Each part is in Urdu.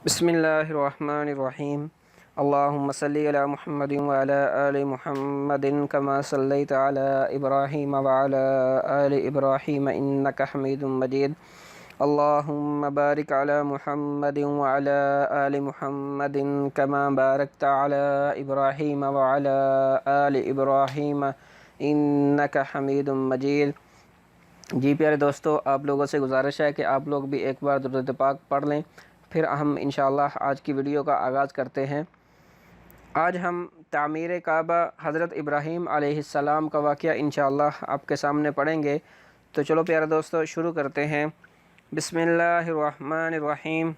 بسم اللہ الرحمن الرحیم اللہم صلی علی محمد وعلی آل محمد کما صلیت علی ابراہیم وعلی آل ابراہیم انک حمید مجید اللہم بارک علی محمد وعلی آل محمد کما بارکت علی ابراہیم وعلی آل ابراہیم انک حمید مجید۔ جی پیارے دوستو، آپ لوگوں سے گزارش ہے کہ آپ لوگ بھی ایک بار درود پاک پڑھ لیں، پھر ہم انشاءاللہ آج کی ویڈیو کا آغاز کرتے ہیں۔ آج ہم تعمیر کعبہ حضرت ابراہیم علیہ السلام کا واقعہ انشاءاللہ آپ کے سامنے پڑھیں گے۔ تو چلو پیارے دوستو شروع کرتے ہیں۔ بسم اللہ الرحمن الرحیم۔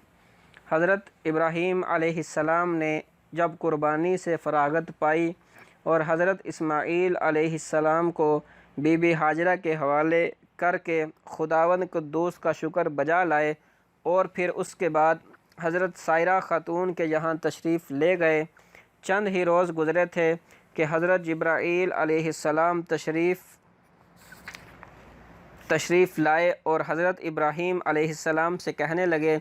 حضرت ابراہیم علیہ السلام نے جب قربانی سے فراغت پائی اور حضرت اسماعیل علیہ السلام کو بی بی ہاجرہ کے حوالے کر کے خداوند قدوس کا شکر بجا لائے اور پھر اس کے بعد حضرت سائرہ خاتون کے یہاں تشریف لے گئے، چند ہی روز گزرے تھے کہ حضرت جبرائیل علیہ السلام تشریف لائے اور حضرت ابراہیم علیہ السلام سے کہنے لگے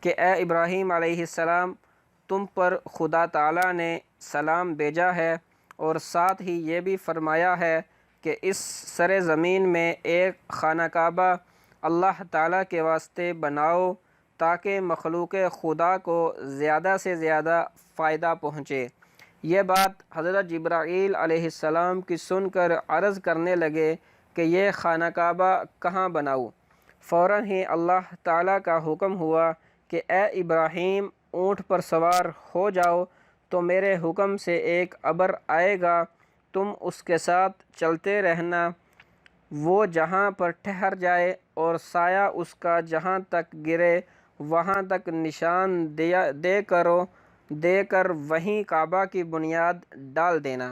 کہ اے ابراہیم علیہ السلام، تم پر خدا تعالیٰ نے سلام بھیجا ہے اور ساتھ ہی یہ بھی فرمایا ہے کہ اس سر زمین میں ایک خانہ کعبہ اللہ تعالیٰ کے واسطے بناؤ تاکہ مخلوق خدا کو زیادہ سے زیادہ فائدہ پہنچے۔ یہ بات حضرت جبرائیل علیہ السلام کی سن کر عرض کرنے لگے کہ یہ خانہ کعبہ کہاں بناؤں؟ فوراً ہی اللہ تعالیٰ کا حکم ہوا کہ اے ابراہیم، اونٹ پر سوار ہو جاؤ تو میرے حکم سے ایک ابر آئے گا، تم اس کے ساتھ چلتے رہنا، وہ جہاں پر ٹھہر جائے اور سایہ اس کا جہاں تک گرے وہاں تک نشان دے کر وہیں کعبہ کی بنیاد ڈال دینا۔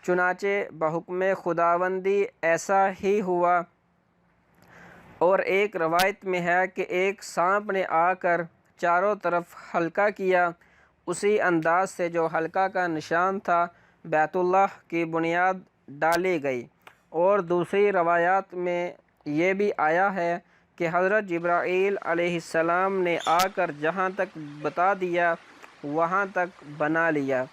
چنانچہ بحکم خداوندی ایسا ہی ہوا، اور ایک روایت میں ہے کہ ایک سانپ نے آ کر چاروں طرف حلقہ کیا، اسی انداز سے جو حلقہ کا نشان تھا بیت اللہ کی بنیاد ڈالی گئی۔ اور دوسری روایات میں یہ بھی آیا ہے کہ حضرت جبرائیل علیہ السلام نے آ کر جہاں تک بتا دیا وہاں تک بنا لیا۔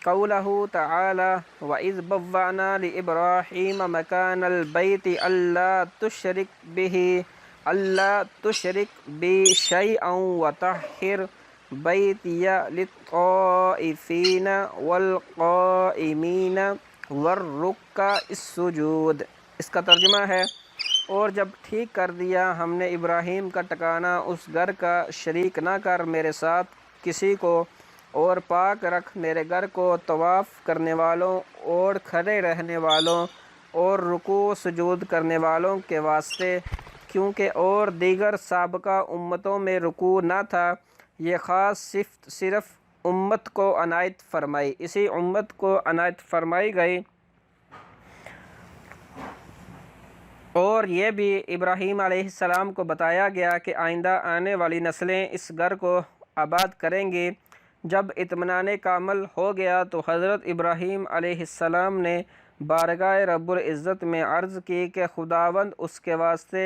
قولہ تعالی وَإِذْ بَوَّأْنَا لِإِبْرَاهِيمَ مَكَانَ الْبَيْتِ أَلَّا تُشْرِكْ بِي شَيْئًا وَطَهِّرْ بَيْتِيَ لِلطَّائِفِينَ وَالْقَائِمِينَ وَالرُّكَّعِ السُّجُودِ۔ اس کا ترجمہ ہے، اور جب ٹھیک کر دیا ہم نے ابراہیم کا ٹھکانہ، اس گھر کا شریک نہ کر میرے ساتھ کسی کو، اور پاک رکھ میرے گھر کو طواف کرنے والوں اور کھڑے رہنے والوں اور رکوع سجود کرنے والوں کے واسطے، کیونکہ اور دیگر سابقہ امتوں میں رکوع نہ تھا، یہ خاص صرف امت کو عنایت فرمائی، اسی امت کو عنایت فرمائی گئی۔ اور یہ بھی ابراہیم علیہ السلام کو بتایا گیا کہ آئندہ آنے والی نسلیں اس گھر کو آباد کریں گی۔ جب اطمینان کامل ہو گیا تو حضرت ابراہیم علیہ السلام نے بارگاہ رب العزت میں عرض کی کہ خداوند، اس کے واسطے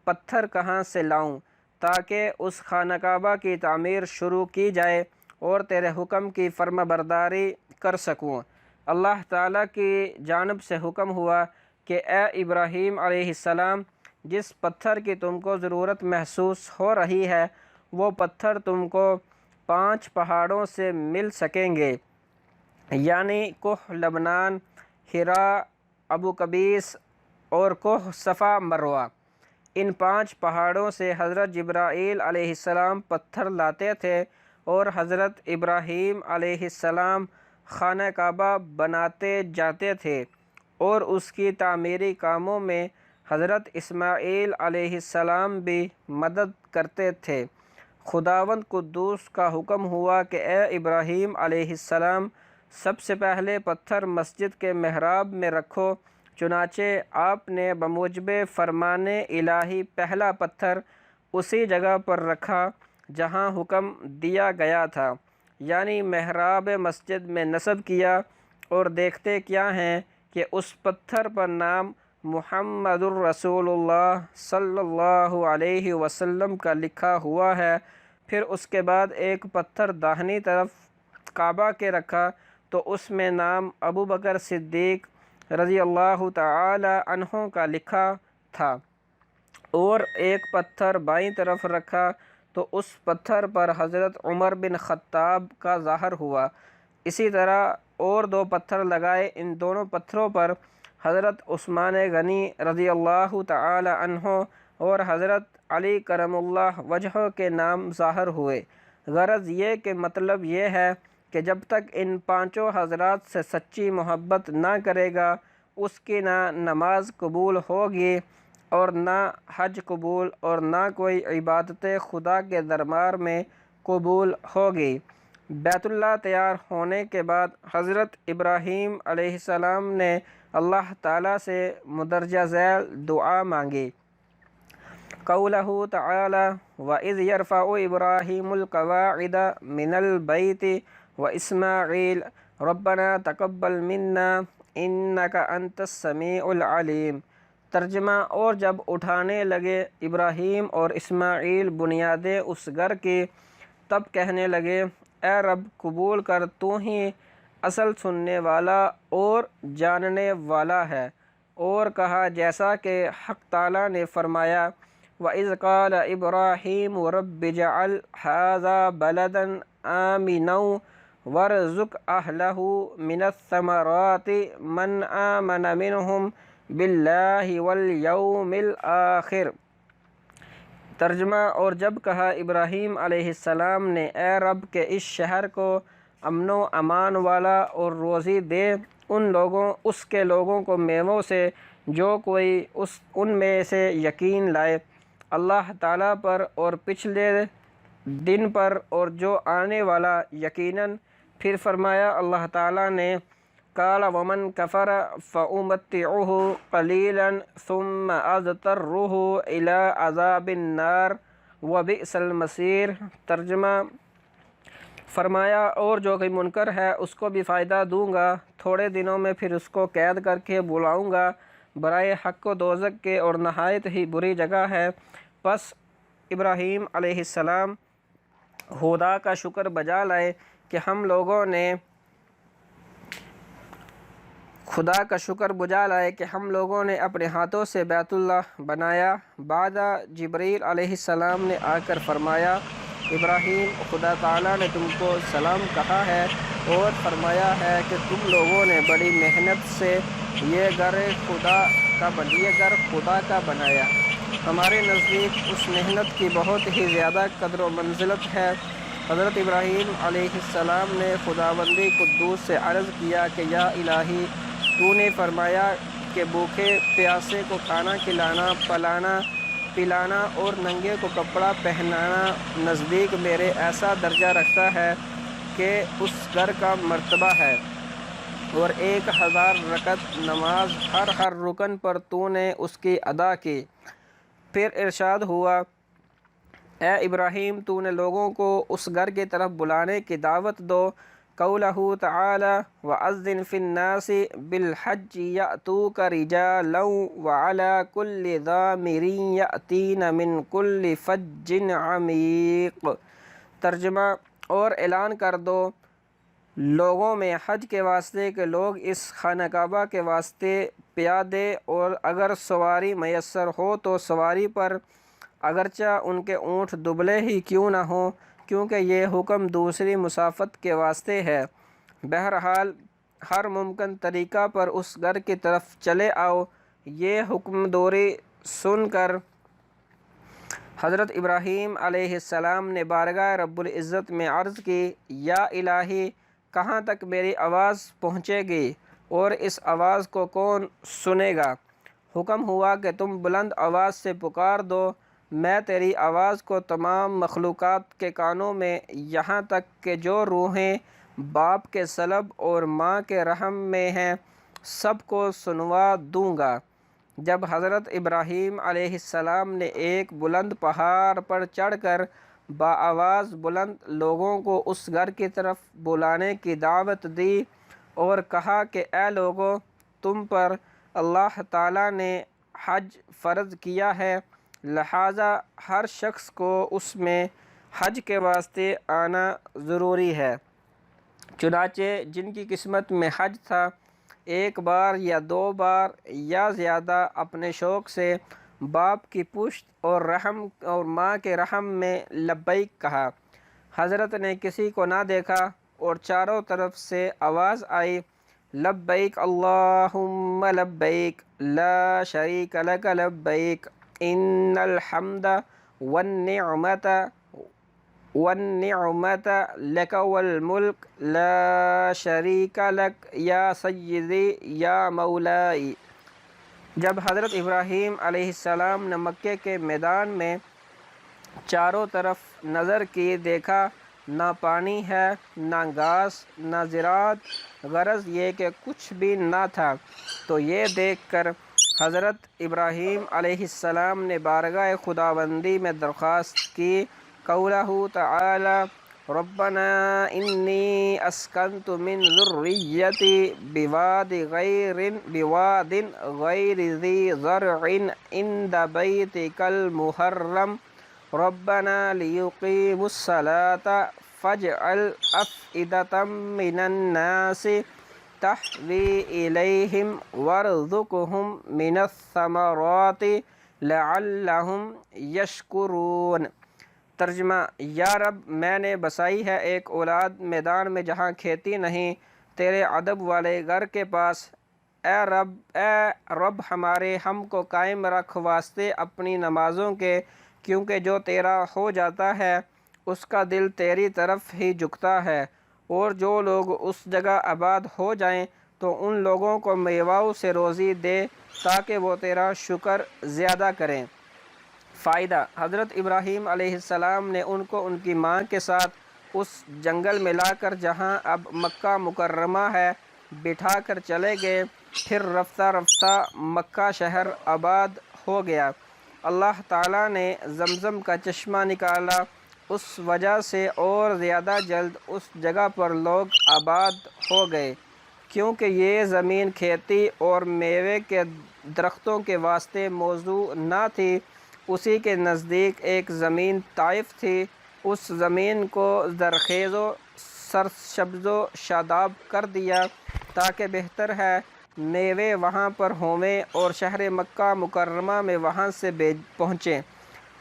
پتھر کہاں سے لاؤں تاکہ اس خانہ کعبہ کی تعمیر شروع کی جائے اور تیرے حکم کی فرما برداری کر سکوں۔ اللہ تعالیٰ کی جانب سے حکم ہوا کہ اے ابراہیم علیہ السلام، جس پتھر کی تم کو ضرورت محسوس ہو رہی ہے وہ پتھر تم کو 5 پہاڑوں سے مل سکیں گے، یعنی کوہ لبنان، حرا، ابو قبیس اور کوہ صفا مروہ۔ ان 5 پہاڑوں سے حضرت جبرائیل علیہ السلام پتھر لاتے تھے اور حضرت ابراہیم علیہ السلام خانہ کعبہ بناتے جاتے تھے، اور اس کی تعمیری کاموں میں حضرت اسماعیل علیہ السلام بھی مدد کرتے تھے۔ خداوند قدوس کا حکم ہوا کہ اے ابراہیم علیہ السلام، سب سے پہلے پتھر مسجد کے محراب میں رکھو۔ چنانچہ آپ نے بموجب فرمان الہی پہلا پتھر اسی جگہ پر رکھا جہاں حکم دیا گیا تھا، یعنی محراب مسجد میں نصب کیا، اور دیکھتے کیا ہیں کہ اس پتھر پر نام محمد الرسول اللہ صلی اللہ علیہ وسلم کا لکھا ہوا ہے۔ پھر اس کے بعد ایک پتھر داہنی طرف کعبہ کے رکھا تو اس میں نام ابو بکر صدیق رضی اللہ تعالی عنہ کا لکھا تھا، اور ایک پتھر بائیں طرف رکھا تو اس پتھر پر حضرت عمر بن خطاب کا ظاہر ہوا۔ اسی طرح اور 2 پتھر لگائے، ان دونوں پتھروں پر حضرت عثمان غنی رضی اللہ تعالی عنہ اور حضرت علی کرم اللہ وجہہ کے نام ظاہر ہوئے۔ غرض یہ کہ مطلب یہ ہے کہ جب تک ان 5 حضرات سے سچی محبت نہ کرے گا، اس کی نہ نماز قبول ہوگی اور نہ حج قبول اور نہ کوئی عبادت خدا کے دربار میں قبول ہوگی۔ بیت اللہ تیار ہونے کے بعد حضرت ابراہیم علیہ السلام نے اللہ تعالیٰ سے مندرجہ ذیل دعا مانگی۔ قولہ تعالی وَإِذْ يَرْفَعُ إِبْرَاهِيمُ الْقَوَاعِدَ مِنَ الْبَيْتِ وَإِسْمَاعِيلُ رَبَّنَا تَقَبَّلْ مِنَّا إِنَّكَ أَنْتَ السَّمِيعُ الْعَلِيمُ۔ ترجمہ: اور جب اٹھانے لگے ابراہیم اور اسماعیل بنیادیں اس گھر کی، تب کہنے لگے، اے رب قبول کر، تو ہی اصل سننے والا اور جاننے والا ہے۔ اور کہا جیسا کہ حق تعالیٰ نے فرمایا، وَإِذْ قَالَ إِبْرَاهِيمُ رَبِّ اجْعَلْ هَٰذَا بَلَدًا آمِنًا وَارْزُقْ أَهْلَهُ مِنَ الثَّمَرَاتِ مَنْ آمَنَ مِنْهُمْ بِاللَّهِ وَالْيَوْمِ الْآخِرِ۔ ترجمہ: اور جب کہا ابراہیم علیہ السلام نے، اے رب کہ اس شہر کو امن و امان والا اور روزی دے اس کے لوگوں کو میووں سے جو کوئی ان میں سے یقین لائے اللہ تعالیٰ پر اور پچھلے دن پر اور جو آنے والا یقیناً۔ پھر فرمایا اللہ تعالیٰ نے، قال ومن کفر فأمتعه قلیلا ثم اضطره الى عذاب النار وبئس المصیر۔ ترجمہ: فرمایا، اور جو کوئی منکر ہے اس کو بھی فائدہ دوں گا، تھوڑے دنوں میں پھر اس کو قید کر کے بلاؤں گا، برائے حق و دوزخ کے اور نہایت ہی بری جگہ ہے۔ پس ابراہیم علیہ السلام خدا کا شکر بجا لائے کہ ہم لوگوں نے اپنے ہاتھوں سے بیت اللہ بنایا۔ بعد جبریل علیہ السلام نے آ کر فرمایا، ابراہیم، خدا تعالیٰ نے تم کو سلام کہا ہے اور فرمایا ہے کہ تم لوگوں نے بڑی محنت سے یہ گھر خدا کا بنایا۔ ہمارے نزدیک اس محنت کی بہت ہی زیادہ قدر و منزلت ہے۔ حضرت ابراہیم علیہ السلام نے خداوند قدوس سے عرض کیا کہ یا الہی، تو نے فرمایا کہ بھوکے پیاسے کو کھانا کھلانا، پلانا اور ننگے کو کپڑا پہنانا نزدیک میرے ایسا درجہ رکھتا ہے کہ اس گھر کا مرتبہ ہے، اور 1000 رکعت نماز ہر رکن پر تو نے اس کی ادا کی۔ پھر ارشاد ہوا، اے ابراہیم، تو نے لوگوں کو اس گھر کی طرف بلانے کی دعوت دو۔ قولہ تعالی وَأَذِّن فِي النَّاسِ بِالْحَجِّ يَأْتُوكَ رِجَالًا وَعَلَىٰ كُلِّ ضَامِرٍ يَأْتِينَ مِنْ كُلِّ فَجٍّ عَمِيقٍ۔ ترجمہ: اور اعلان کر دو لوگوں میں حج کے واسطے کہ لوگ اس خانہ کعبہ کے واسطے پیادے اور اگر سواری میسر ہو تو سواری پر، اگرچہ ان کے اونٹ دبلے ہی کیوں نہ ہوں، کیونکہ یہ حکم دوسری مسافت کے واسطے ہے۔ بہرحال ہر ممکن طریقہ پر اس گھر کی طرف چلے آؤ۔ یہ حکم دوری سن کر حضرت ابراہیم علیہ السلام نے بارگاہ رب العزت میں عرض کی، یا الہی، کہاں تک میری آواز پہنچے گی اور اس آواز کو کون سنے گا؟ حکم ہوا کہ تم بلند آواز سے پکار دو، میں تیری آواز کو تمام مخلوقات کے کانوں میں، یہاں تک کہ جو روحیں باپ کے صلب اور ماں کے رحم میں ہیں، سب کو سنوا دوں گا۔ جب حضرت ابراہیم علیہ السلام نے ایک بلند پہاڑ پر چڑھ کر بآواز بلند لوگوں کو اس گھر کی طرف بلانے کی دعوت دی اور کہا کہ اے لوگو، تم پر اللہ تعالیٰ نے حج فرض کیا ہے، لہٰذا ہر شخص کو اس میں حج کے واسطے آنا ضروری ہے۔ چنانچہ جن کی قسمت میں حج تھا، ایک بار یا 2 بار یا زیادہ اپنے شوق سے باپ کی پشت اور ماں کے رحم میں لبیک کہا۔ حضرت نے کسی کو نہ دیکھا اور چاروں طرف سے آواز آئی، لبیک اللہم لبیک لا شریک لک لبیک ان الحمد والنعمت لک والملک لا شریک لک یا سیدی یا مولائی۔ جب حضرت ابراہیم علیہ السلام نے مکے کے میدان میں چاروں طرف نظر کی، دیکھا نہ پانی ہے، نہ گھاس، نہ زراعت، غرض یہ کہ کچھ بھی نہ تھا، تو یہ دیکھ کر حضرت ابراہیم علیہ السلام نے بارگاہ خداوندی میں درخواست کی، قولہ تعالی ربنا انی اسکنت من ذریتی بواد غیر ذی زرع عند بیتک المحرم ربنا لیقیموا الصلاة فاجعل افئدة من الناس تہوی الیہم وارزقہم من الثمرات لعلہم یشکرون۔ ترجمہ: یا رب، میں نے بسائی ہے ایک اولاد میدان میں جہاں کھیتی نہیں، تیرے ادب والے گھر کے پاس۔ اے رب ہمارے، ہم کو قائم رکھ واسطے اپنی نمازوں کے، کیونکہ جو تیرا ہو جاتا ہے اس کا دل تیری طرف ہی جھکتا ہے، اور جو لوگ اس جگہ آباد ہو جائیں تو ان لوگوں کو میووں سے روزی دے تاکہ وہ تیرا شکر زیادہ کریں۔ فائدہ: حضرت ابراہیم علیہ السلام نے ان کو ان کی ماں کے ساتھ اس جنگل میں لا کر جہاں اب مکہ مکرمہ ہے بٹھا کر چلے گئے، پھر رفتہ رفتہ مکہ شہر آباد ہو گیا۔ اللہ تعالیٰ نے زمزم کا چشمہ نکالا، اس وجہ سے اور زیادہ جلد اس جگہ پر لوگ آباد ہو گئے، کیونکہ یہ زمین کھیتی اور میوے کے درختوں کے واسطے موزوں نہ تھی۔ اسی کے نزدیک ایک زمین طائف تھی، اس زمین کو زرخیز و سرسبز و شاداب کر دیا تاکہ بہتر ہے میوے وہاں پر ہویں اور شہر مکہ مکرمہ میں وہاں سے پہنچیں۔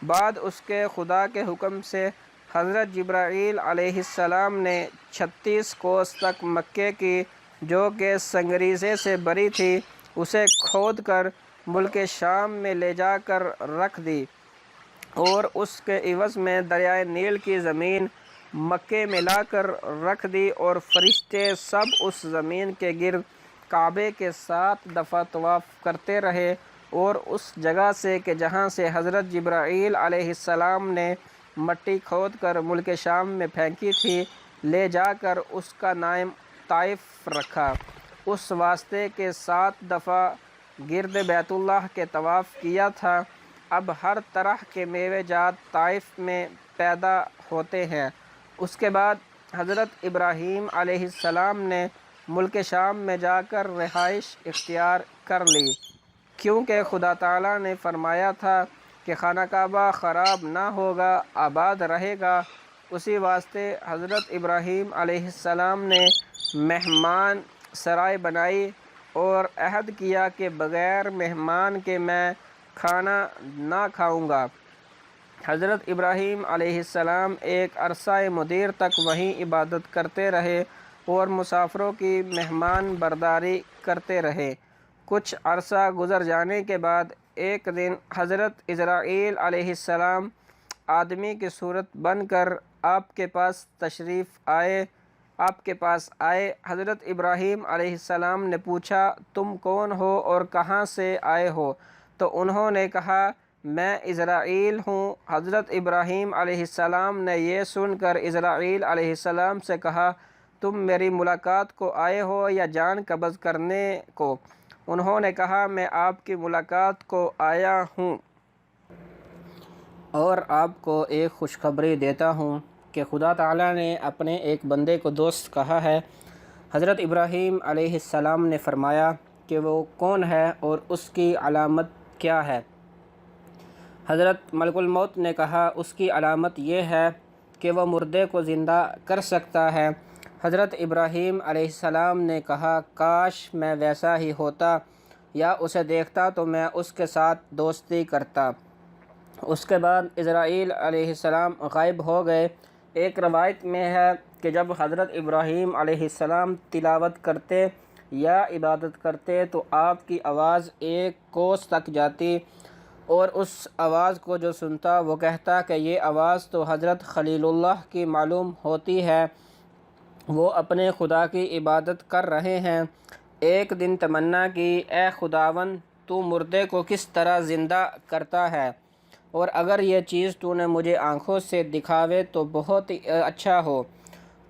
بعد اس کے خدا کے حکم سے حضرت جبرائیل علیہ السلام نے 36 کوس تک مکے کی، جو کہ سنگریزے سے بری تھی، اسے کھود کر ملک شام میں لے جا کر رکھ دی، اور اس کے عوض میں دریائے نیل کی زمین مکے میں لا کر رکھ دی، اور فرشتے سب اس زمین کے گرد کعبے کے 7 دفعہ طواف کرتے رہے، اور اس جگہ سے کہ جہاں سے حضرت جبرائیل علیہ السلام نے مٹی کھود کر ملک شام میں پھینکی تھی، لے جا کر اس کا نام طائف رکھا، اس واسطے کہ 7 دفعہ گرد بیت اللہ کے طواف کیا تھا۔ اب ہر طرح کے میوے جات طائف میں پیدا ہوتے ہیں۔ اس کے بعد حضرت ابراہیم علیہ السلام نے ملک شام میں جا کر رہائش اختیار کر لی، کیونکہ خدا تعالیٰ نے فرمایا تھا کہ خانہ کعبہ خراب نہ ہوگا، آباد رہے گا۔ اسی واسطے حضرت ابراہیم علیہ السلام نے مہمان سرائے بنائی اور عہد کیا کہ بغیر مہمان کے میں کھانا نہ کھاؤں گا۔ حضرت ابراہیم علیہ السلام ایک عرصہ مدیر تک وہیں عبادت کرتے رہے اور مسافروں کی مہمان برداری کرتے رہے۔ کچھ عرصہ گزر جانے کے بعد ایک دن حضرت اسرائیل علیہ السلام آدمی کی صورت بن کر آپ کے پاس آئے۔ حضرت ابراہیم علیہ السلام نے پوچھا، تم کون ہو اور کہاں سے آئے ہو؟ تو انہوں نے کہا، میں اسرائیل ہوں۔ حضرت ابراہیم علیہ السلام نے یہ سن کر اسرائیل علیہ السلام سے کہا، تم میری ملاقات کو آئے ہو یا جان قبض کرنے کو؟ انہوں نے کہا، میں آپ کی ملاقات کو آیا ہوں اور آپ کو ایک خوشخبری دیتا ہوں کہ خدا تعالیٰ نے اپنے ایک بندے کو دوست کہا ہے۔ حضرت ابراہیم علیہ السلام نے فرمایا کہ وہ کون ہے اور اس کی علامت کیا ہے؟ حضرت ملک الموت نے کہا، اس کی علامت یہ ہے کہ وہ مردے کو زندہ کر سکتا ہے۔ حضرت ابراہیم علیہ السلام نے کہا، کاش میں ویسا ہی ہوتا یا اسے دیکھتا تو میں اس کے ساتھ دوستی کرتا۔ اس کے بعد اسرائیل علیہ السلام غائب ہو گئے۔ ایک روایت میں ہے کہ جب حضرت ابراہیم علیہ السلام تلاوت کرتے یا عبادت کرتے تو آپ کی آواز ایک کوس تک جاتی، اور اس آواز کو جو سنتا وہ کہتا کہ یہ آواز تو حضرت خلیل اللہ کی معلوم ہوتی ہے، وہ اپنے خدا کی عبادت کر رہے ہیں۔ ایک دن تمنا کی، اے خداوند تو مردے کو کس طرح زندہ کرتا ہے، اور اگر یہ چیز تو نے مجھے آنکھوں سے دکھاوے تو بہت اچھا ہو۔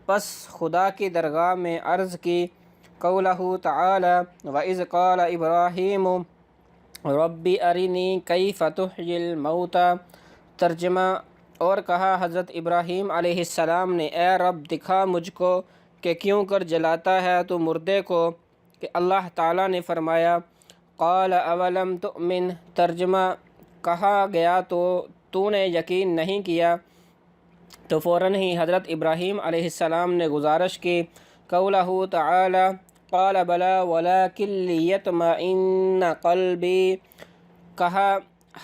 پس خدا کی درگاہ میں عرض کی، قولہ تعالی وَإِذْ قَالَ إِبْرَاهِيمُ رَبِّ أَرِنِي كَيْفَ تُحْيِي الْمَوْتَى۔ ترجمہ، اور کہا حضرت ابراہیم علیہ السلام نے، اے رب دکھا مجھ کو کہ کیوں کر جلاتا ہے تو مردے کو، کہ اللہ تعالیٰ نے فرمایا، قَالَ أَوَلَمْ تُؤْمِنْ۔ ترجمہ، کہا گیا تو نے یقین نہیں کیا؟ تو فوراً ہی حضرت ابراہیم علیہ السلام نے گزارش کی، قولہ تعالی قَالَ بَلَىٰ وَلَٰكِن لِيَطْمَئِنَّ قَلْبِي۔ کہا،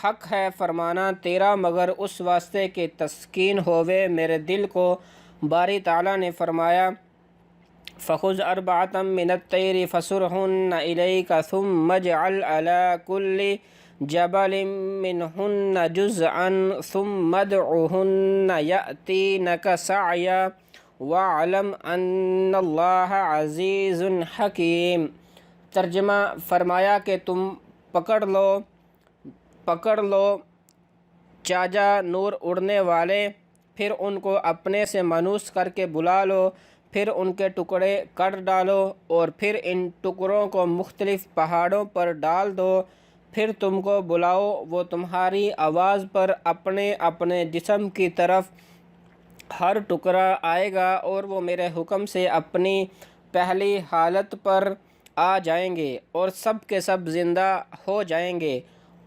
حق ہے فرمانا تیرا مگر اس واسطے کہ تسکین ہووے میرے دل کو۔ باری تعالیٰ نے فرمایا، فَخُذْ أَرْبَعَةً مِّنَ الطَّيْرِ فَصُرْهُنَّ إِلَيْكَ ثُمَّ اجْعَلْ عَلَىٰ كُلِّ جَبَلٍ مِّنْهُنَّ جُزْءًا ثُمَّ ادْعُهُنَّ يَأْتِينَكَ سَعْيًا وَاعْلَمْ أَنَّ اللَّهَ عَزِيزٌ حَكِيمٌ۔ ترجمہ، فرمایا کہ تم پکڑ لو چاجا نور اڑنے والے، پھر ان کو اپنے سے مانوس کر کے بلا لو، پھر ان کے ٹکڑے کر ڈالو، اور پھر ان ٹکڑوں کو مختلف پہاڑوں پر ڈال دو، پھر تم کو بلاؤ، وہ تمہاری آواز پر اپنے اپنے جسم کی طرف ہر ٹکڑا آئے گا، اور وہ میرے حکم سے اپنی پہلی حالت پر آ جائیں گے، اور سب کے سب زندہ ہو جائیں گے۔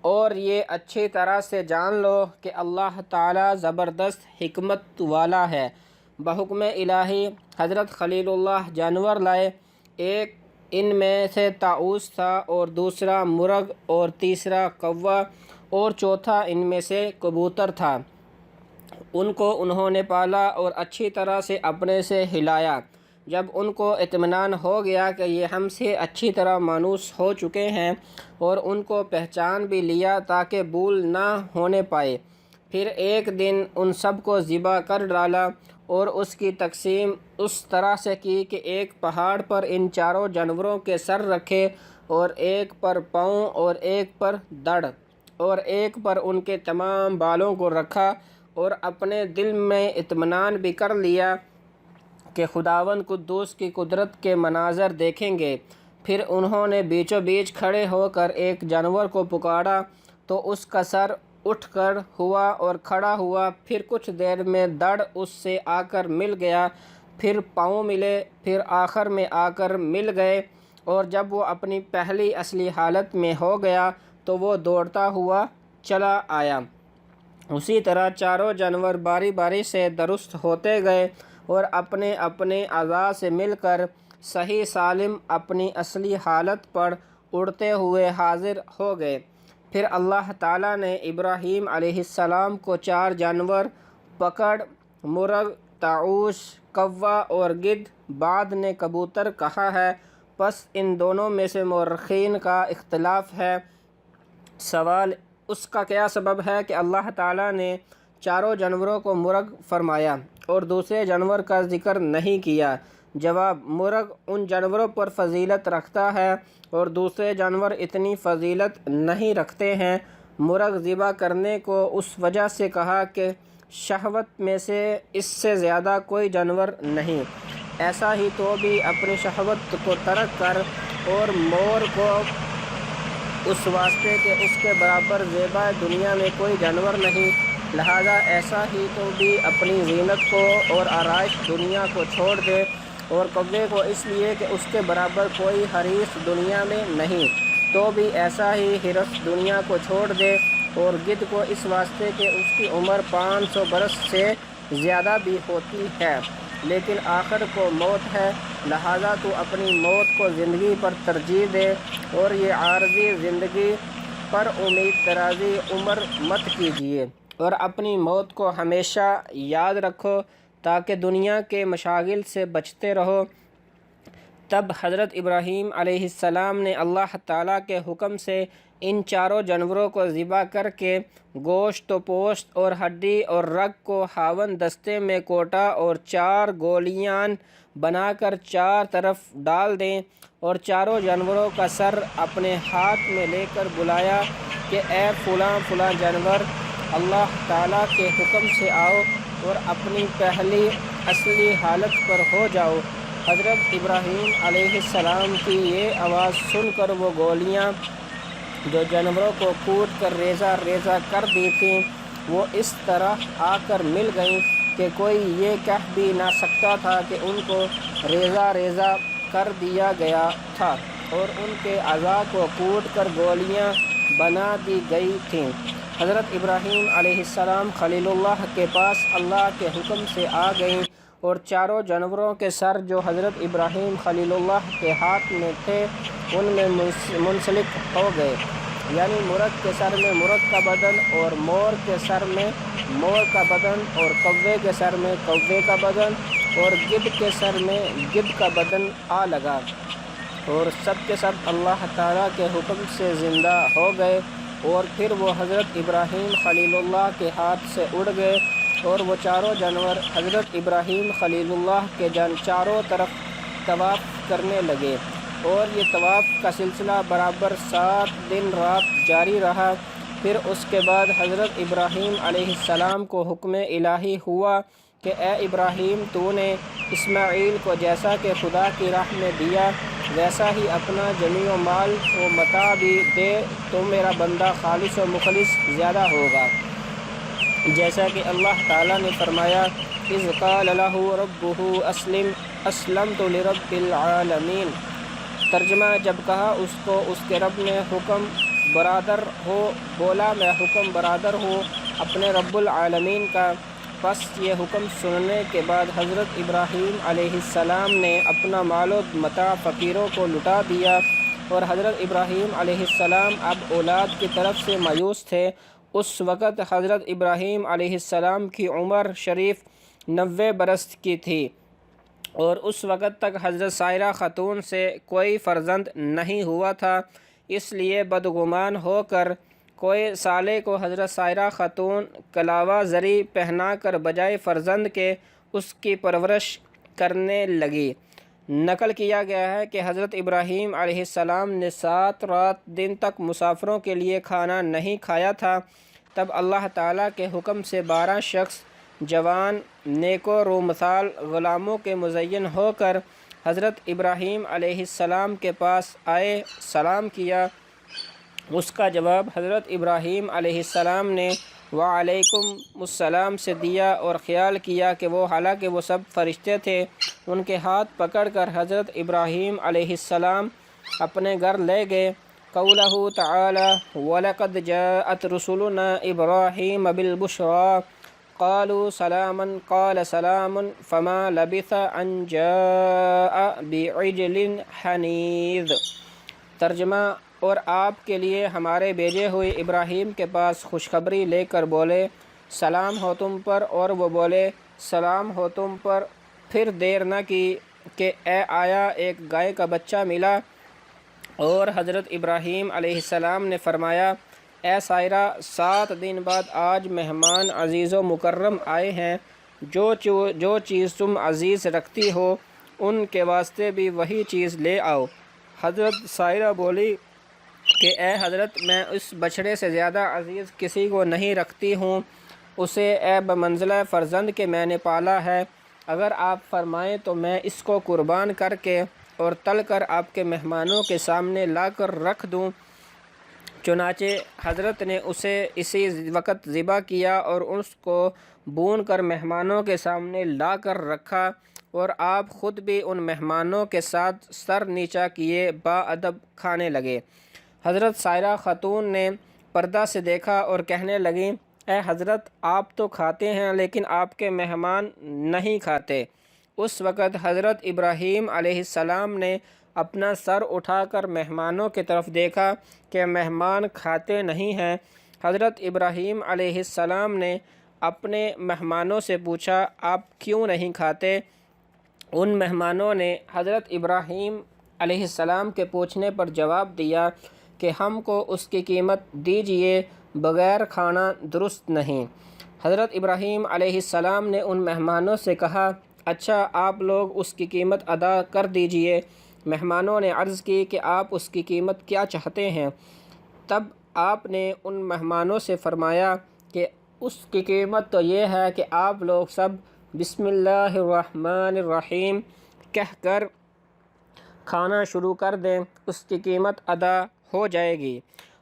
اور یہ اچھی طرح سے جان لو کہ اللہ تعالیٰ زبردست حکمت والا ہے۔ بحکم الہی حضرت خلیل اللہ جانور لائے، ایک ان میں سے طاؤس تھا، اور دوسرا مرغ، اور تیسرا کوا، اور چوتھا ان میں سے کبوتر تھا۔ ان کو انہوں نے پالا اور اچھی طرح سے اپنے سے ہلایا۔ جب ان کو اطمینان ہو گیا کہ یہ ہم سے اچھی طرح مانوس ہو چکے ہیں، اور ان کو پہچان بھی لیا تاکہ بھول نہ ہونے پائے، پھر ایک دن ان سب کو ذبح کر ڈالا، اور اس کی تقسیم اس طرح سے کی کہ ایک پہاڑ پر ان چاروں جانوروں کے سر رکھے، اور ایک پر پاؤں، اور ایک پر دڑ، اور ایک پر ان کے تمام بالوں کو رکھا، اور اپنے دل میں اطمینان بھی کر لیا کہ خداوند قدوس کی قدرت کے مناظر دیکھیں گے۔ پھر انہوں نے بیچوں بیچ کھڑے ہو کر ایک جانور کو پکارا تو اس کا سر اٹھ کر ہوا اور کھڑا ہوا، پھر کچھ دیر میں دڑ اس سے آ کر مل گیا، پھر پاؤں ملے، پھر آخر میں آ کر مل گئے، اور جب وہ اپنی پہلی اصلی حالت میں ہو گیا تو وہ دوڑتا ہوا چلا آیا۔ اسی طرح چاروں جانور باری باری سے درست ہوتے گئے، اور اپنے اپنے اعضاء سے مل کر صحیح سالم اپنی اصلی حالت پر اڑتے ہوئے حاضر ہو گئے۔ پھر اللہ تعالیٰ نے ابراہیم علیہ السلام کو 4 جانور پکڑ، مرغ، طاؤس، کوا اور گدھ، بعد نے کبوتر کہا ہے، پس ان دونوں میں سے مورخین کا اختلاف ہے۔ سوال، اس کا کیا سبب ہے کہ اللہ تعالیٰ نے چاروں جانوروں کو مرغ فرمایا اور دوسرے جانور کا ذکر نہیں کیا؟ جواب، مرغ ان جانوروں پر فضیلت رکھتا ہے اور دوسرے جانور اتنی فضیلت نہیں رکھتے ہیں۔ مرغ ذبح کرنے کو اس وجہ سے کہا کہ شہوت میں سے اس سے زیادہ کوئی جانور نہیں، ایسا ہی تو بھی اپنی شہوت کو ترک کر، اور مور کو اس واسطے کہ اس کے برابر زیبا دنیا میں کوئی جانور نہیں، لہذا ایسا ہی تو بھی اپنی زینت کو اور آرائش دنیا کو چھوڑ دے، اور کوے کو اس لیے کہ اس کے برابر کوئی حریص دنیا میں نہیں، تو بھی ایسا ہی حرص دنیا کو چھوڑ دے، اور گدھ کو اس واسطے کہ اس کی عمر 500 برس سے زیادہ بھی ہوتی ہے، لیکن آخر کو موت ہے، لہذا تو اپنی موت کو زندگی پر ترجیح دے اور یہ عارضی زندگی پر امید درازی عمر مت کیجیے، اور اپنی موت کو ہمیشہ یاد رکھو تاکہ دنیا کے مشاغل سے بچتے رہو۔ تب حضرت ابراہیم علیہ السلام نے اللہ تعالیٰ کے حکم سے ان چاروں جانوروں کو ذبح کر کے گوشت و پوست اور ہڈی اور رگ کو ہاون دستے میں کوٹا اور 4 گولیاں بنا کر 4 طرف ڈال دیں، اور چاروں جانوروں کا سر اپنے ہاتھ میں لے کر بلایا کہ اے فلاں فلاں جانور، اللہ تعالیٰ کے حکم سے آؤ اور اپنی پہلی اصلی حالت پر ہو جاؤ۔ حضرت ابراہیم علیہ السلام کی یہ آواز سن کر وہ گولیاں جو جانوروں کو کوٹ کر ریزہ ریزہ کر دی تھیں، وہ اس طرح آ کر مل گئیں کہ کوئی یہ کہہ بھی نہ سکتا تھا کہ ان کو ریزہ ریزہ کر دیا گیا تھا، اور ان کے اعضاء کو کوٹ کر گولیاں بنا دی گئی تھیں۔ حضرت ابراہیم علیہ السلام خلیل اللہ کے پاس اللہ کے حکم سے آ گئیں، اور چاروں جانوروں کے سر جو حضرت ابراہیم خلیل اللہ کے ہاتھ میں تھے ان میں منسلک ہو گئے، یعنی مرغ کے سر میں مرغ کا بدن، اور مور کے سر میں مور کا بدن، اور کوے کے سر میں کوے کا بدن، اور گدھ کے سر میں گدھ کا بدن آ لگا، اور سب کے سب اللہ تعالیٰ کے حکم سے زندہ ہو گئے، اور پھر وہ حضرت ابراہیم خلیل اللہ کے ہاتھ سے اڑ گئے، اور وہ چاروں جانور حضرت ابراہیم خلیل اللہ کے چاروں طرف طواف کرنے لگے، اور یہ طواف کا سلسلہ برابر 7 دن رات جاری رہا۔ پھر اس کے بعد حضرت ابراہیم علیہ السلام کو حکم الہی ہوا کہ اے ابراہیم، تو نے اسماعیل کو جیسا کہ خدا کی راہ میں دیا ویسا ہی اپنا جمیع مال و متاع بھی دے، تو میرا بندہ خالص و مخلص زیادہ ہوگا، جیسا کہ اللہ تعالیٰ نے فرمایا اذ قال لہ ربہ اسلم اسلمت لرب العالمین۔ ترجمہ، جب کہا اس کو اس کے رب نے حکم برادر ہو، بولا میں حکم برادر ہوں اپنے رب العالمین کا۔ پس یہ حکم سننے کے بعد حضرت ابراہیم علیہ السلام نے اپنا مال و متاع فقیروں کو لٹا دیا، اور حضرت ابراہیم علیہ السلام اب اولاد کی طرف سے مایوس تھے۔ اس وقت حضرت ابراہیم علیہ السلام کی عمر شریف 90 برس کی تھی، اور اس وقت تک حضرت سائرہ خاتون سے کوئی فرزند نہیں ہوا تھا، اس لیے بدگمان ہو کر کوئے سالے کو حضرت سائرہ خاتون کلاوہ زری پہنا کر بجائے فرزند کے اس کی پرورش کرنے لگی۔ نقل کیا گیا ہے کہ حضرت ابراہیم علیہ السلام نے 7 رات دن تک مسافروں کے لیے کھانا نہیں کھایا تھا، تب اللہ تعالیٰ کے حکم سے 12 شخص جوان نیک و رومثال غلاموں کے مزین ہو کر حضرت ابراہیم علیہ السلام کے پاس آئے، سلام کیا۔ اس کا جواب حضرت ابراہیم علیہ السلام نے وعلیکم السلام سے دیا، اور خیال کیا کہ وہ حالانکہ وہ سب فرشتے تھے، ان کے ہاتھ پکڑ کر حضرت ابراہیم علیہ السلام اپنے گھر لے گئے۔ قولہ تعالی وَلَقَدْ جَاءَتْ رُسُلُنَا إِبْرَاهِيمَ بِالْبُشْرَىٰ قَالُوا سَلَامًا قَالَ سَلَامٌ فَمَا لَبِثَ أَن جَاءَ بِعِجْلٍ حَنِيذٍ۔ ترجمہ، اور آپ کے لیے ہمارے بھیجے ہوئے ابراہیم کے پاس خوشخبری لے کر بولے سلام ہو تم پر، اور وہ بولے سلام ہو تم پر۔ پھر دیر نہ کی کہ آیا ایک گائے کا بچہ ملا، اور حضرت ابراہیم علیہ السلام نے فرمایا اے سائرہ، 7 دن بعد آج مہمان عزیز و مکرم آئے ہیں، جو چیز تم عزیز رکھتی ہو ان کے واسطے بھی وہی چیز لے آؤ۔ حضرت سائرہ بولی کہ اے حضرت، میں اس بچڑے سے زیادہ عزیز کسی کو نہیں رکھتی ہوں، اسے اے بمنزلہ فرزند کے میں نے پالا ہے، اگر آپ فرمائیں تو میں اس کو قربان کر کے اور تل کر آپ کے مہمانوں کے سامنے لا کر رکھ دوں۔ چنانچہ حضرت نے اسے اسی وقت ذبح کیا اور اس کو بھون کر مہمانوں کے سامنے لا کر رکھا، اور آپ خود بھی ان مہمانوں کے ساتھ سر نیچا کیے باادب کھانے لگے۔ حضرت سائرہ خاتون نے پردہ سے دیکھا اور کہنے لگیں اے حضرت آپ تو کھاتے ہیں لیکن آپ کے مہمان نہیں کھاتے۔ اس وقت حضرت ابراہیم علیہ السلام نے اپنا سر اٹھا کر مہمانوں کی طرف دیکھا کہ مہمان کھاتے نہیں ہیں۔ حضرت ابراہیم علیہ السلام نے اپنے مہمانوں سے پوچھا آپ کیوں نہیں کھاتے؟ ان مہمانوں نے حضرت ابراہیم علیہ السلام کے پوچھنے پر جواب دیا کہ ہم کو اس کی قیمت دیجیے، بغیر کھانا درست نہیں۔ حضرت ابراہیم علیہ السلام نے ان مہمانوں سے کہا اچھا آپ لوگ اس کی قیمت ادا کر دیجیے۔ مہمانوں نے عرض کی کہ آپ اس کی قیمت کیا چاہتے ہیں؟ تب آپ نے ان مہمانوں سے فرمایا کہ اس کی قیمت تو یہ ہے کہ آپ لوگ سب بسم اللہ الرحمن الرحیم کہہ کر کھانا شروع کر دیں، اس کی قیمت ادا ہو جائے گی،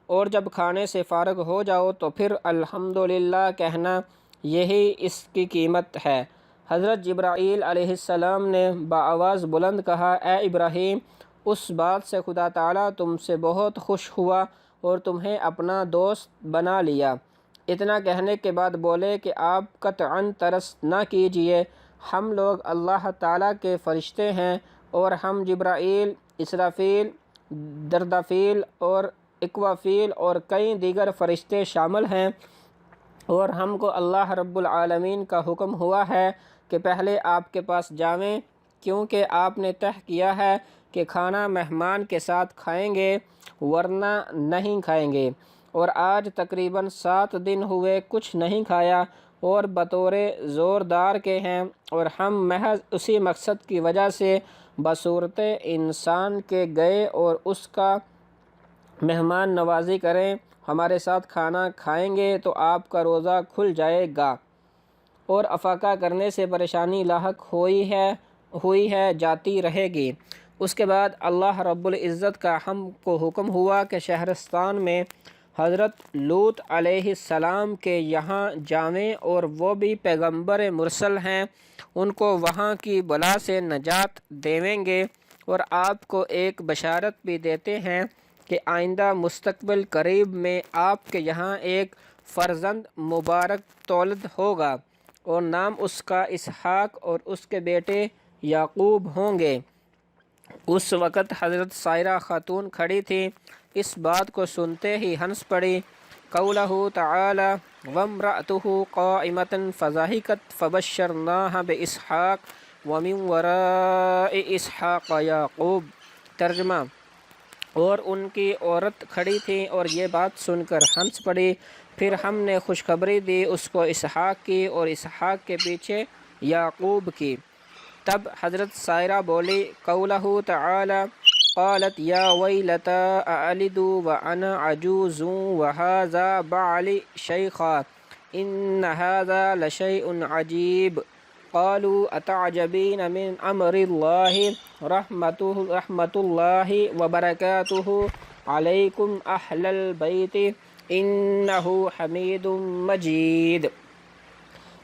اور جب کھانے سے فارغ ہو جاؤ تو پھر الحمدللہ کہنا، یہی اس کی قیمت ہے۔ حضرت جبرائیل علیہ السلام نے بآواز بلند کہا اے ابراہیم، اس بات سے خدا تعالیٰ تم سے بہت خوش ہوا اور تمہیں اپنا دوست بنا لیا۔ اتنا کہنے کے بعد بولے کہ آپ قطعاً ترس نہ کیجئے، ہم لوگ اللہ تعالیٰ کے فرشتے ہیں، اور ہم جبرائیل، اسرافیل، دردافیل اور اکوافیل اور کئی دیگر فرشتے شامل ہیں، اور ہم کو اللہ رب العالمین کا حکم ہوا ہے کہ پہلے آپ کے پاس جاویں، کیونکہ آپ نے طے کیا ہے کہ کھانا مہمان کے ساتھ کھائیں گے ورنہ نہیں کھائیں گے، اور آج تقریباً 7 دن ہوئے کچھ نہیں کھایا اور بطور زوردار کے ہیں، اور ہم محض اسی مقصد کی وجہ سے بصورت انسان کے گئے اور اس کا مہمان نوازی کریں، ہمارے ساتھ کھانا کھائیں گے تو آپ کا روزہ کھل جائے گا، اور افاقہ کرنے سے پریشانی لاحق ہوئی ہے جاتی رہے گی۔ اس کے بعد اللہ رب العزت کا ہم کو حکم ہوا کہ شہرستان میں حضرت لوط علیہ السلام کے یہاں جاویں، اور وہ بھی پیغمبر مرسل ہیں، ان کو وہاں کی بلا سے نجات دیویں گے، اور آپ کو ایک بشارت بھی دیتے ہیں کہ آئندہ مستقبل قریب میں آپ کے یہاں ایک فرزند مبارک تولد ہوگا، اور نام اس کا اسحاق اور اس کے بیٹے یعقوب ہوں گے۔ اس وقت حضرت سائرہ خاتون کھڑی تھی، اس بات کو سنتے ہی ہنس پڑی۔ قولہ تعالی وامرأتہ قائمۃ فضحکت فبشرناہا باسحاق ومن وراء اسحاق یعقوب۔ ترجمہ: اور ان کی عورت کھڑی تھی اور یہ بات سن کر ہنس پڑی، پھر ہم نے خوشخبری دی اس کو اسحاق کی اور اسحاق کے پیچھے یعقوب کی۔ تب حضرت سائرہ بولی قولہ تعالی قالت یا ویلتی اَأَلِدُ وَأَنَا عَجُوزٌ وَهَذَا بَعْلِي شَيْخًا إِنَّ هَذَا لَشَيْءٌ عَجِيبٌ قالوا أتعجبين من أمر الله رحمة الله وبركاته عليكم أهل البيت إنه حميد مجيد۔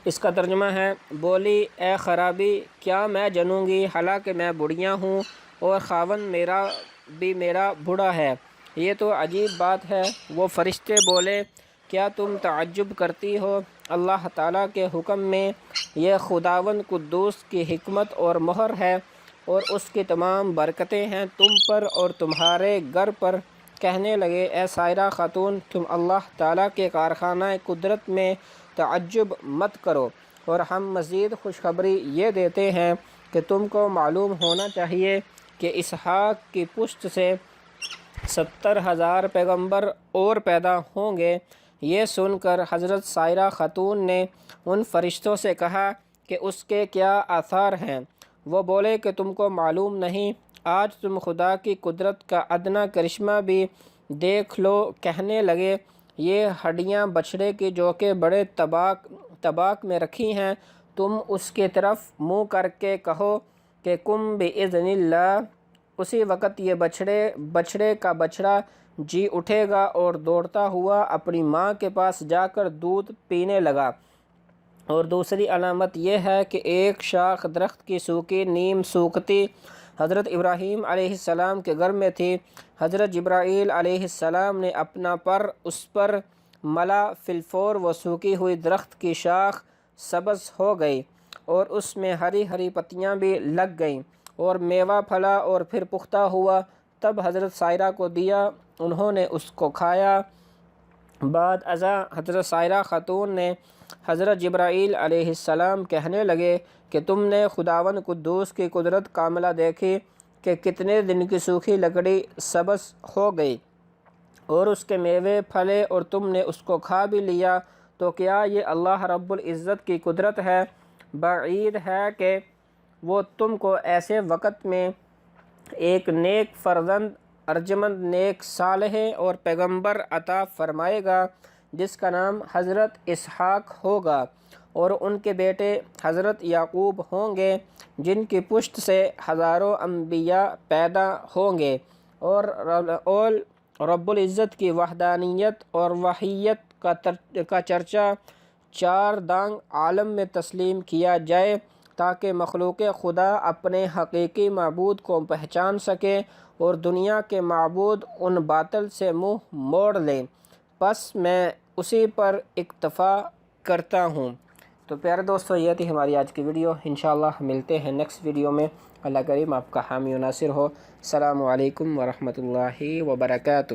اس کا ترجمہ ہے، بولی اے خرابی، کیا میں جنوں گی حالانکہ میں بڑھیا ہوں اور خاوند میرا بوڑھا ہے، یہ تو عجیب بات ہے۔ وہ فرشتے بولے کیا تم تعجب کرتی ہو؟ اللہ تعالیٰ کے حکم میں یہ خداوند قدوس کی حکمت اور مہر ہے، اور اس کی تمام برکتیں ہیں تم پر اور تمہارے گھر پر۔ کہنے لگے اے سائرہ خاتون، تم اللہ تعالیٰ کے کارخانہ قدرت میں تعجب مت کرو، اور ہم مزید خوشخبری یہ دیتے ہیں کہ تم کو معلوم ہونا چاہیے کہ اسحاق کی پشت سے 70,000 پیغمبر اور پیدا ہوں گے۔ یہ سن کر حضرت سائرہ خاتون نے ان فرشتوں سے کہا کہ اس کے کیا آثار ہیں؟ وہ بولے کہ تم کو معلوم نہیں، آج تم خدا کی قدرت کا ادنا کرشمہ بھی دیکھ لو۔ کہنے لگے یہ ہڈیاں بچھڑے کی جو کہ بڑے طباق میں رکھی ہیں، تم اس کی طرف منہ کر کے کہو کہ کم بِإِذْنِ اللہ۔ اسی وقت یہ بچھڑے کا بچڑا جی اٹھے گا اور دوڑتا ہوا اپنی ماں کے پاس جا کر دودھ پینے لگا۔ اور دوسری علامت یہ ہے کہ ایک شاخ درخت کی سوکھی نیم سوکھتی حضرت ابراہیم علیہ السلام کے گھر میں تھی۔ حضرت جبرائیل علیہ السلام نے اپنا پر اس پر ملا فلفور وہ سوکھی ہوئی درخت کی شاخ سبز ہو گئی اور اس میں ہری ہری پتیاں بھی لگ گئیں اور میوہ پھلا اور پھر پختہ ہوا۔ تب حضرت سائرہ کو دیا، انہوں نے اس کو کھایا۔ بعد ازاں حضرت سائرہ خاتون نے حضرت جبرائیل علیہ السلام کہنے لگے کہ تم نے خداوند قدوس کی قدرت کاملہ دیکھی کہ کتنے دن کی سوکھی لکڑی سبز ہو گئی اور اس کے میوے پھلے اور تم نے اس کو کھا بھی لیا، تو کیا یہ اللہ رب العزت کی قدرت ہے؟ بعید ہے کہ وہ تم کو ایسے وقت میں ایک نیک فرزند، ارجمند، نیک صالح اور پیغمبر عطا فرمائے گا جس کا نام حضرت اسحاق ہوگا، اور ان کے بیٹے حضرت یعقوب ہوں گے جن کی پشت سے ہزاروں انبیاء پیدا ہوں گے، اور رب العزت کی وحدانیت اور وحیت کا چرچا چار دانگ عالم میں تسلیم کیا جائے تاکہ مخلوق خدا اپنے حقیقی معبود کو پہچان سکے اور دنیا کے معبود ان باطل سے منہ موڑ لیں۔ پس میں اسی پر اکتفا کرتا ہوں۔ تو پیارے دوستو، یہ تھی ہماری آج کی ویڈیو۔ انشاءاللہ ملتے ہیں نیکسٹ ویڈیو میں۔ اللہ کریم آپ کا حامی و ناصر ہو۔ السلام علیکم ورحمۃ اللہ وبرکاتہ۔